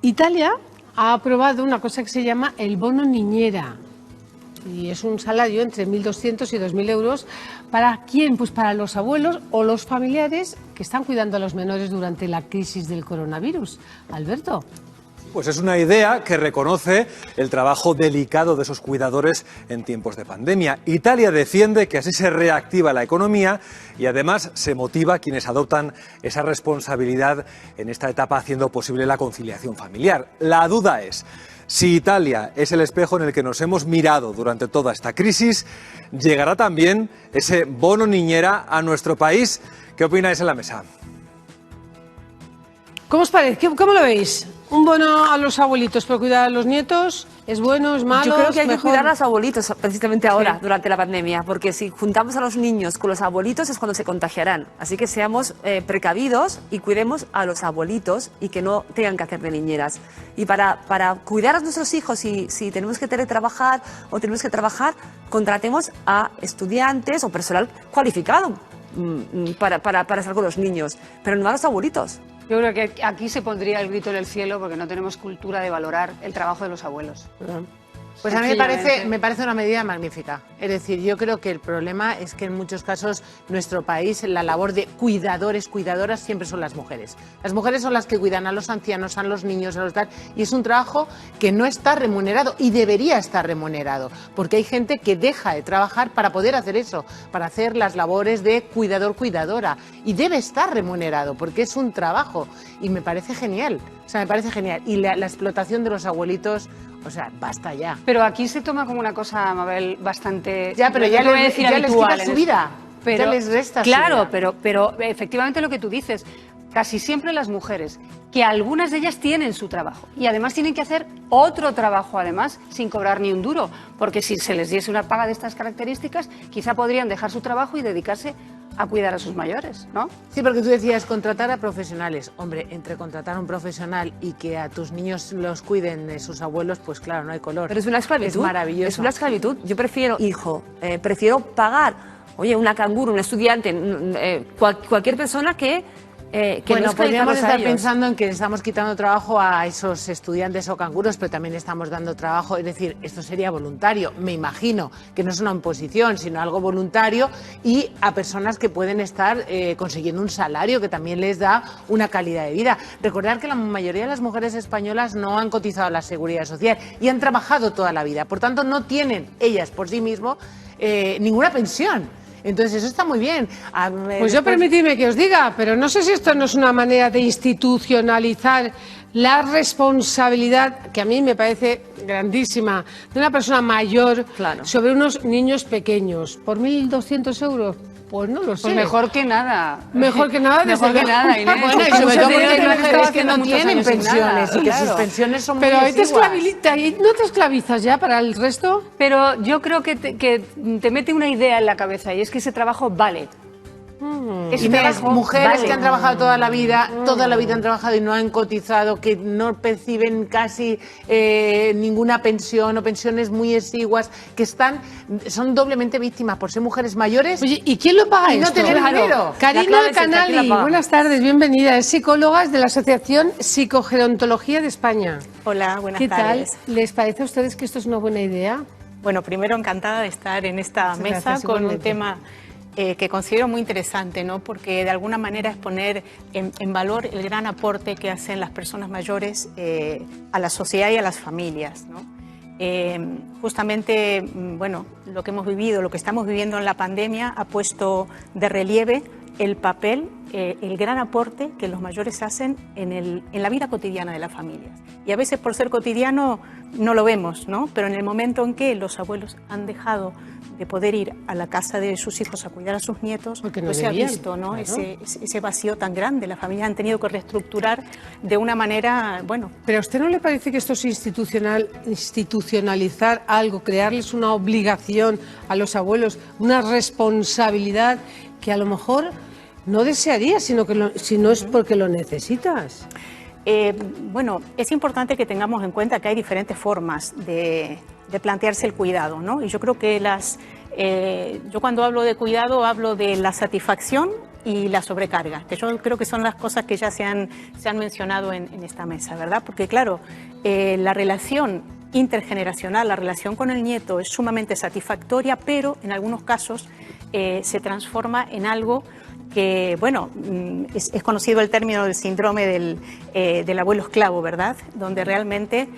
Italia ha aprobado una cosa que se llama el bono niñera. Y es un salario entre 1.200 y 2.000 euros. ¿Para quién? Pues para los abuelos o los familiares que están cuidando a los menores durante la crisis del coronavirus. Alberto. Pues es una idea que reconoce el trabajo delicado de esos cuidadores en tiempos de pandemia. Italia defiende que así se reactiva la economía y además se motiva a quienes adoptan esa responsabilidad en esta etapa, haciendo posible la conciliación familiar. La duda es si Italia es el espejo en el que nos hemos mirado durante toda esta crisis, ¿llegará también ese bono niñera a nuestro país? ¿Qué opináis en la mesa? ¿Cómo os parece? ¿Cómo lo veis? ¿Un bono a los abuelitos por cuidar a los nietos? ¿Es bueno, es malo? Yo creo que hay mejor? que cuidar a los abuelitos precisamente ahora, Sí. durante la pandemia, porque si juntamos a los niños con los abuelitos es cuando se contagiarán. Así que seamos precavidos y cuidemos a los abuelitos y que no tengan que hacer de niñeras. Y para cuidar a nuestros hijos, si tenemos que teletrabajar o tenemos que trabajar, contratemos a estudiantes o personal cualificado para estar con los niños, pero no a los abuelitos. Yo creo que aquí se pondría el grito en el cielo porque no tenemos cultura de valorar el trabajo de los abuelos. Pues a mí me parece una medida magnífica. Es decir, yo creo que el problema es que en muchos casos nuestro país, la labor de cuidadores, cuidadoras, siempre son las mujeres. Las mujeres son las que cuidan a los ancianos, a los niños, a los tal, y es un trabajo que no está remunerado y debería estar remunerado, porque hay gente que deja de trabajar para poder hacer eso, para hacer las labores de cuidador, cuidadora, y debe estar remunerado, porque es un trabajo, y me parece genial. O sea, me parece genial. Y la explotación de los abuelitos, o sea, basta ya. Pero aquí se toma como una cosa, Mabel, bastante... Ya, pero ya, les quita su vida, pero, ya les resta claro, su vida. pero efectivamente lo que tú dices, casi siempre las mujeres, que algunas de ellas tienen su trabajo y además tienen que hacer otro trabajo además sin cobrar ni un duro, porque si se les diese una paga de estas características, quizá podrían dejar su trabajo y dedicarse a cuidar a sus mayores, ¿no? Sí, porque tú decías contratar a profesionales. Hombre, entre contratar a un profesional y que a tus niños los cuiden de sus abuelos, pues claro, no hay color. Pero es una esclavitud. Es maravilloso. Es una esclavitud. Yo prefiero, prefiero pagar, oye, una canguro, un estudiante, cualquier persona que bueno, nos podríamos estar ellos. pensando en que estamos quitando trabajo a esos estudiantes o canguros, pero también estamos dando trabajo, es decir, esto sería voluntario, me imagino, que no es una imposición, sino algo voluntario, y a personas que pueden estar consiguiendo un salario que también les da una calidad de vida. Recordar que la mayoría de las mujeres españolas no han cotizado a la Seguridad Social y han trabajado toda la vida, por tanto no tienen ellas por sí mismas ninguna pensión. Entonces eso está muy bien. Pues yo permitidme que os diga, pero no sé si esto no es una manera de institucionalizar la responsabilidad, que a mí me parece grandísima, de una persona mayor sobre unos niños pequeños. ¿Por 1.200 euros? Pues no lo sé. Pues mejor que nada. Mejor que nada, mejor que nada, Inés. Bueno, y sobre todo porque hay mujeres que no muchos tienen años sin pensiones nada, y que sus claro. pensiones son Pero muy ahí no te esclavizas ya para el resto. Pero yo creo que te mete una idea en la cabeza y es que ese trabajo vale. Y mujeres que han trabajado toda la vida han trabajado y no han cotizado, que no perciben casi ninguna pensión o pensiones muy exiguas, que son doblemente víctimas por ser mujeres mayores. Oye, ¿y quién lo paga y no esto? tener dinero. Karina Canali, buenas tardes, bienvenida. Es psicóloga de la Asociación Psicogerontología de España. Hola, buenas ¿Qué tardes. tal? ¿Les parece a ustedes que esto es una buena idea? Bueno, primero encantada de estar en esta mesa con un tema que considero muy interesante, ¿no? Porque de alguna manera es poner en valor el gran aporte que hacen las personas mayores a la sociedad y a las familias, ¿no? Justamente, bueno, lo que hemos vivido, lo que estamos viviendo en la pandemia ha puesto de relieve el papel, el gran aporte que los mayores hacen en la vida cotidiana de las familias. Y a veces por ser cotidiano no lo vemos, ¿no? Pero en el momento en que los abuelos han dejado de poder ir a la casa de sus hijos a cuidar a sus nietos, pues se ha visto, ¿no? Claro. Ese vacío tan grande. Las familias han tenido que reestructurar de una manera, bueno... ¿Pero a usted no le parece que esto es institucionalizar algo, crearles una obligación a los abuelos, una responsabilidad que a lo mejor no desearías, sino que si no es porque lo necesitas? Bueno, es importante que tengamos en cuenta que hay diferentes formas de plantearse el cuidado, ¿no? Y yo creo que yo cuando hablo de cuidado hablo de la satisfacción y la sobrecarga, que yo creo que son las cosas que ya se han mencionado en esta mesa, ¿verdad? Porque claro, la relación intergeneracional, la relación con el nieto es sumamente satisfactoria, pero en algunos casos se transforma en algo que, bueno, es conocido el término del síndrome del abuelo esclavo, ¿verdad? Donde realmente,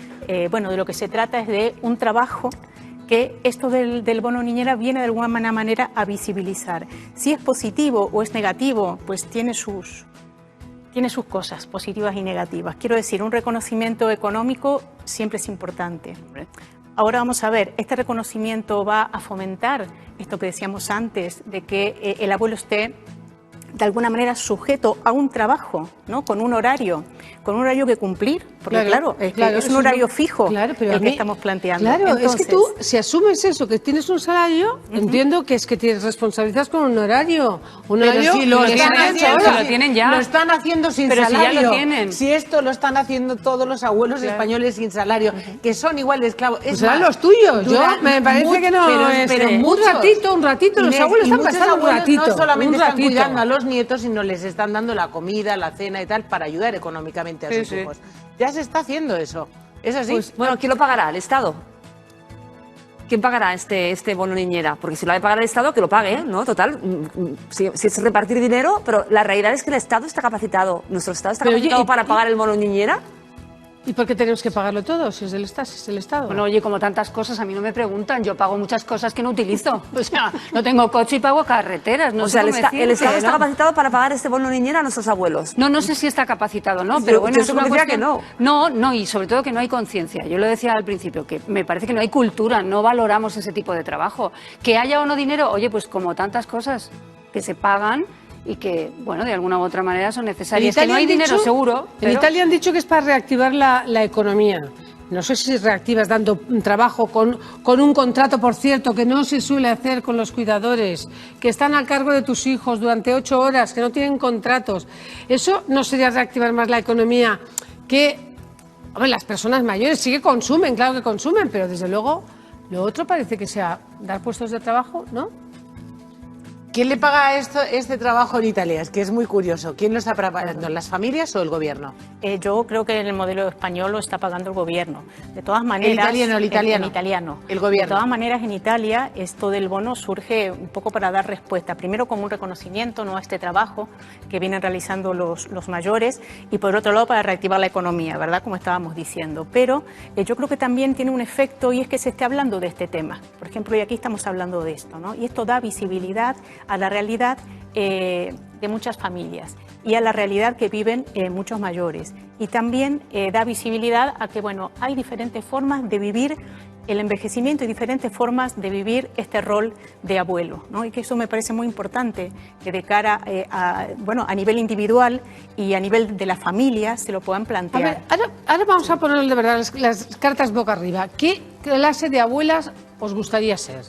bueno, de lo que se trata es de un trabajo que esto del bono niñera viene de alguna manera a visibilizar. Si es positivo o es negativo, pues tiene sus cosas positivas y negativas. Quiero decir, un reconocimiento económico siempre es importante. Ahora vamos a ver, este reconocimiento va a fomentar esto que decíamos antes, de que el abuelo esté de alguna manera sujeto a un trabajo, ¿no? Con un horario que cumplir, porque claro, es un horario fijo el que estamos planteando. Claro, entonces, es que tú, si asumes eso, que tienes un salario, entiendo que es que tienes responsabilidades con un horario. Pero si lo tienen ya. Lo están haciendo sin Pero salario. si ya lo tienen. Si esto lo están haciendo todos los abuelos españoles sin salario, que son igual de esclavos. Es Serán más, los tuyos. Yo me parece mucho, que no. pero un muchos. ratito. Los Inés, abuelos y están muchos pasando un abuelos ratito. no solamente un están ratito. cuidando a los nietos, sino les están dando la comida, la cena y tal para ayudar económicamente a sus hijos. Ya se está haciendo eso. ¿Es así? Pues, bueno, ¿quién lo pagará? ¿El Estado? ¿Quién pagará este bono niñera? Porque si lo ha de pagar el Estado, que lo pague, ¿no? Total, si es repartir dinero, pero la realidad es que el Estado está capacitado. ¿Nuestro Estado está capacitado para pagar el bono niñera? ¿Y por qué tenemos que pagarlo todo si es del Estado? Si es el Estado? Bueno, oye, como tantas cosas, a mí no me preguntan. Yo pago muchas cosas que no utilizo. O sea, no tengo coche y pago carreteras. No O sé sea, cómo el decirte, Estado está ¿no? capacitado para pagar este bono niñera a nuestros abuelos. No sé si está capacitado, ¿no? Pero bueno, yo es una supondría cuestión... que no. No, y sobre todo que no hay conciencia. Yo lo decía al principio, que me parece que no hay cultura, no valoramos ese tipo de trabajo. Que haya o no dinero, oye, pues como tantas cosas que se pagan y que, bueno, de alguna u otra manera son necesarias. Que no hay dinero, seguro. En Italia han dicho que es para reactivar la economía. No sé si reactivas dando un trabajo con un contrato, por cierto, que no se suele hacer con los cuidadores, que están a cargo de tus hijos durante 8 horas, que no tienen contratos. Eso no sería reactivar más la economía, que, hombre, las personas mayores sí que consumen, claro que consumen, pero desde luego lo otro parece que sea dar puestos de trabajo, ¿no? ¿Quién le paga este trabajo en Italia? Es que es muy curioso. ¿Quién lo está preparando? ¿Las familias o el gobierno? Yo creo que en el modelo español lo está pagando el gobierno. De todas maneras, el italiano. En italiano. El gobierno. De todas maneras, en Italia esto del bono surge un poco para dar respuesta. Primero como un reconocimiento, ¿no?, a este trabajo que vienen realizando los mayores, y por otro lado para reactivar la economía, ¿verdad?, como estábamos diciendo. Pero yo creo que también tiene un efecto, y es que se esté hablando de este tema. Por ejemplo, y aquí estamos hablando de esto, ¿no? Y esto da visibilidad a la realidad de muchas familias y a la realidad que viven muchos mayores, y también da visibilidad a que, bueno, hay diferentes formas de vivir el envejecimiento y diferentes formas de vivir este rol de abuelo, ¿no? Y que eso me parece muy importante, que de cara a nivel individual y a nivel de la familia se lo puedan plantear. A ver, ahora vamos a poner de verdad las cartas boca arriba. ¿Qué clase de abuelas os gustaría ser?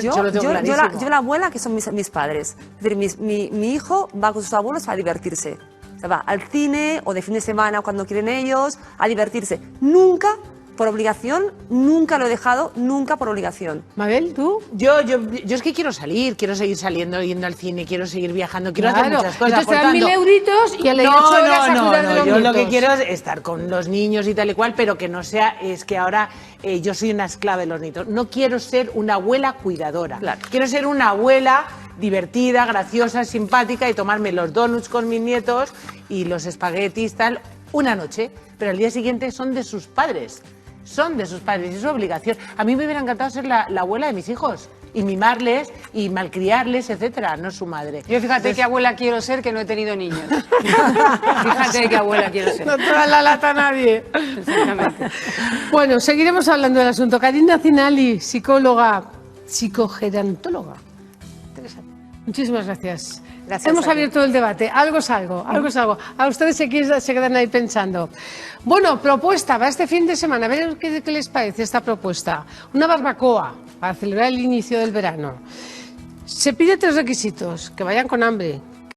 Yo la abuela, que son mis padres. Es decir, mi hijo va con sus abuelos a divertirse. O sea, va al cine o de fin de semana cuando quieren ellos a divertirse. Nunca por obligación, nunca lo he dejado, nunca por obligación. Mabel, ¿tú? Yo es que quiero salir, quiero seguir saliendo, yendo al cine, quiero seguir viajando, quiero hacer muchas cosas. Entonces te dan 1.000 euritos y a las 8 horas a cuidar de los yo nietos. lo que quiero es estar con los niños y tal y cual, pero que no sea, es que ahora yo soy una esclava de los nietos. No quiero ser una abuela cuidadora. Claro. Quiero ser una abuela divertida, graciosa, simpática y tomarme los donuts con mis nietos y los espaguetis tal una noche, pero al día siguiente son de sus padres. Son de sus padres y es su obligación. A mí me hubiera encantado ser la abuela de mis hijos y mimarles y malcriarles, etcétera, no su madre. Yo fíjate qué abuela quiero ser, que no he tenido niños. Fíjate qué abuela quiero ser. No te da la lata a nadie. Exactamente. Bueno, seguiremos hablando del asunto. Karina Zinali, psicóloga, psicogerontóloga. Interesante. Muchísimas gracias. Gracias. Hemos abierto el debate. Algo es algo, algo es algo. A ustedes se quedan ahí pensando. Bueno, propuesta para este fin de semana. A ver qué les parece esta propuesta. Una barbacoa para celebrar el inicio del verano. Se pide 3 requisitos: que vayan con hambre,